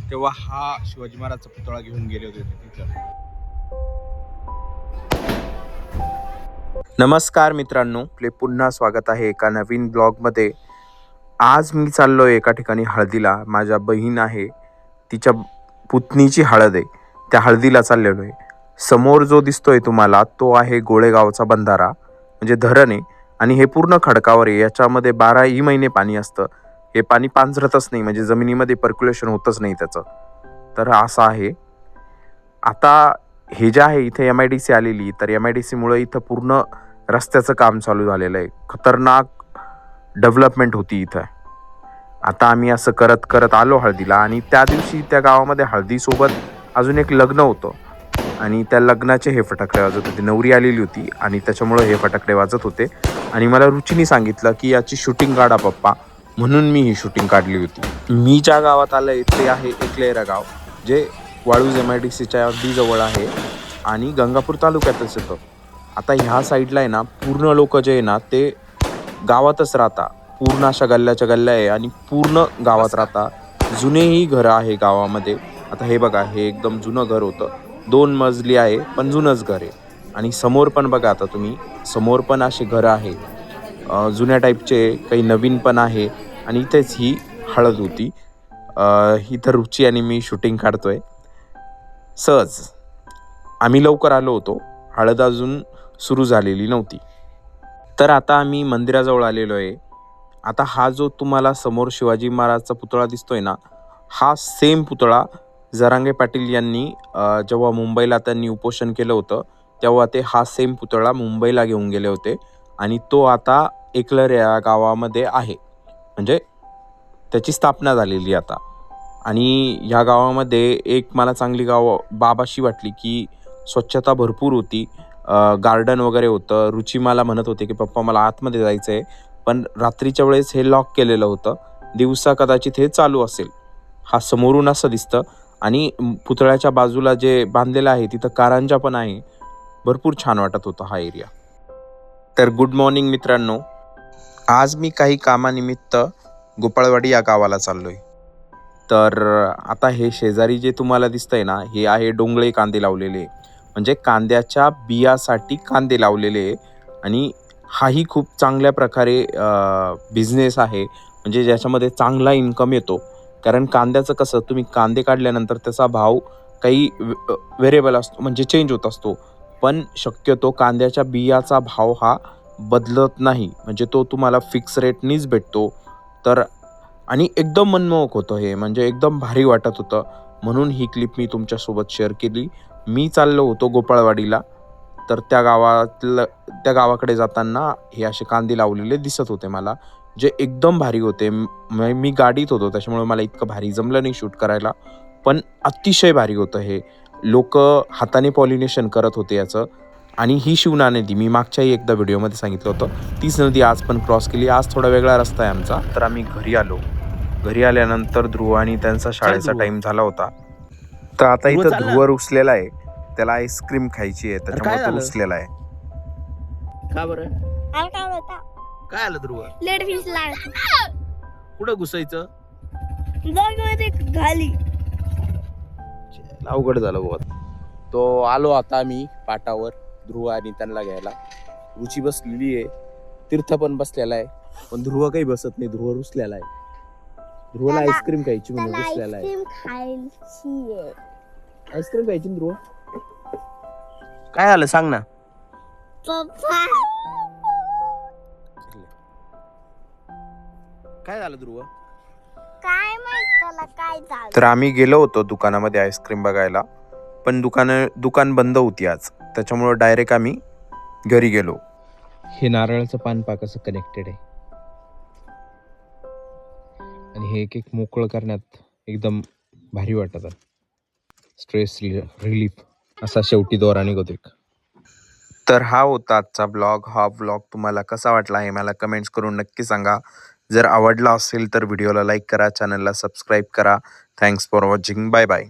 तेव्हा हा शिवाजी महाराजचा पुतळा घेऊन गेले होते तिथं. नमस्कार मित्रांनो, आपले पुन्हा स्वागत आहे एका नवीन ब्लॉगमध्ये. आज मी चाललोय एका ठिकाणी हळदीला. माझ्या बहीण आहे, तिच्या पुतणीची हळद आहे. त्या हळदीला चाललेलो आहे. समोर जो दिसतोय तुम्हाला तो आहे गोळेगावचा बंधारा, म्हणजे धरण आहे. आणि हे पूर्ण खडकावर आहे. याच्यामध्ये 12ही महिने पाणी असतं. हे पाणी पांझरतच नाही, म्हणजे जमिनीमध्ये पर्क्युलेशन होतच नाही त्याचं. तर असं आहे. आता हे जे आहे इथे MIDC आलेली, तर MIDC मुळे इथं पूर्ण रस्त्याचं काम चालू झालेलं आहे. खतरनाक डेव्हलपमेंट होती इथं. आता आम्ही असं करत करत आलो हळदीला. आणि त्या दिवशी त्या गावामध्ये हळदीसोबत अजून एक लग्न होतं आणि त्या लग्नाचे हे फटाकडे वाजत होते. नवरी आलेली होती आणि त्याच्यामुळं हे फटाकडे वाजत होते. आणि मला रुचीने सांगितलं की याची शूटिंग काढा पप्पा, म्हणून मी ही शूटिंग काढली होती. मी ज्या गावात आलं ते आहे एकलेरा गाव, जे वाळूज MIDCच्या अगदी जवळ आहे आणि गंगापूर तालुक्यातच येतं. आता ह्या साईडला आहे ना, पूर्ण लोक जे आहे ना ते गावातच राहता. पूर्ण अशा गल्ल्याच्या गल्ल्या आहे आणि पूर्ण गावात राहता. जुनेही घरं आहे गावामध्ये. आता हे बघा, हे एकदम जुनं घर होतं. 2 मजली आहे, पण जुनंच घर आहे. आणि समोर पण बघा, आता तुम्ही समोर पण असे घरं आहे जुन्या टाईपचे, काही नवीन पण आहे. आणि इथेच ही हळद होती. इथं रुची आणि मी शूटिंग काढतोय सहज. आम्ही लवकर आलो होतो, हळद अजून सुरू झालेली नव्हती. तर आता आम्ही मंदिराजवळ आलेलो आहे. आता हा जो तुम्हाला समोर शिवाजी महाराजचा पुतळा दिसतोय ना, हा सेम पुतळा जरांगे पाटील यांनी जेव्हा मुंबईला त्यांनी उपोषण केलं होतं, तेव्हा ते हा सेम पुतळा मुंबईला घेऊन गेले होते. आणि तो आता एकलर या गावामध्ये आहे, म्हणजे त्याची स्थापना झालेली आता. आणि ह्या गावामध्ये एक मला चांगली बाबाशी वाटली की स्वच्छता भरपूर होती. गार्डन वगैरे होतं. रुची मला म्हणत होते की पप्पा मला आतमध्ये जायचं आहे, पण रात्रीच्या वेळेस हे लॉक केलेलं होतं. दिवसा कदाचित हे चालू असेल. हा समोरून असं दिसतं. आणि पुतळ्याच्या बाजूला जे बांधलेलं आहे तिथं कारंजा पण आहे. भरपूर छान वाटत होता हा एरिया. तर गुड मॉर्निंग मित्रांनो, आज मी काही कामानिमित्त गोपाळवाडी या गावाला चाललोय. तर आता हे शेजारी जे तुम्हाला दिसतंय ना, हे आहे डोंगळे कांदे लावलेले, म्हणजे कांद्याच्या बियासाठी कांदे लावलेले. आणि हाही खूप चांगल्या प्रकारे बिझनेस आहे, म्हणजे ज्याच्यामध्ये चांगला इन्कम येतो. कारण कांद्याचं कसं, तुम्ही कांदे काढल्यानंतर त्याचा भाव काही व्हेरिएबल असतो, म्हणजे चेंज होत असतो. पण शक्यतो कांद्याच्या बियाचा भाव हा बदलत नाही, म्हणजे तो तुम्हाला फिक्स रेटनीच भेटतो. तर आणि एकदम मनमोहक होतं हे, म्हणजे एकदम भारी वाटत होतं. म्हणून ही क्लिप मी तुमच्यासोबत शेअर केली. मी चाललो होतो गोपाळवाडीला, तर त्या गावाकडे जाताना हे असे कांदे लावलेले दिसत होते मला, जे एकदम भारी होते. मी गाडीत होतो, त्याच्यामुळे मला इतकं भारी जमलं नाही शूट करायला, पण अतिशय भारी होतं हे. लोक हाताने पॉलिनेशन करत होते याचं. आणि ही शिवना नदी, मी मागच्याही एकदा व्हिडिओमध्ये सांगितलं होतं, तीच नदी आज पण क्रॉस केली. आज थोडा वेगळा रस्ता आहे आमचा. तर आम्ही घरी आलो. घरी आल्यानंतर ध्रुव आणि त्यांचा शाळेचा टाइम झाला होता. तर आता इथं ध्रुव रुसलेला आहे, त्याला आईस्क्रीम खायची आहे, त्याच्यामुळे तो रुसलेला आहे. का बरं? काय आलं ध्रुव? लेट फीस कुठं घुसायचं? घाली. अवघड झालं बुवा. तो आलो आता आम्ही पाटावर, ध्रुव आणि त्यांना घ्यायला. रुची बसलेली आहे, तीर्थ पण बसलेला आहे, पण ध्रुव काही बसत नाही. ध्रुव रुसलेला आहे. ध्रुवला आईस्क्रीम खायची म्हणून रुसलेला आहे. आईस्क्रीम खायची ना ध्रुव? काय झालं सांग ना. पप्पा काय झालं ध्रुव? काय माहित त्याला काय झालं. तर आम्ही गेलो होतो दुकानामध्ये आईस्क्रीम बघायला, पण दुकान बंद होती आज, त्याच्यामुळं डायरेक्ट आम्ही घरी गेलो. हे नारळाचं पान पा कसं कनेक्टेड आहे, आणि हे एक एक मोकळं करण्यात एकदम भारी वाटतं. स्ट्रेस रिलीफ असा शेवटी दोरा निघतो एक. तर हा होता आजचा ब्लॉग. हा ब्लॉग तुम्हाला कसा वाटला हे मला कमेंट्स करून नक्की सांगा. जर आवडला असेल तर व्हिडिओला लाईक करा, चॅनलला सबस्क्राईब करा. Thanks for watching. Bye bye.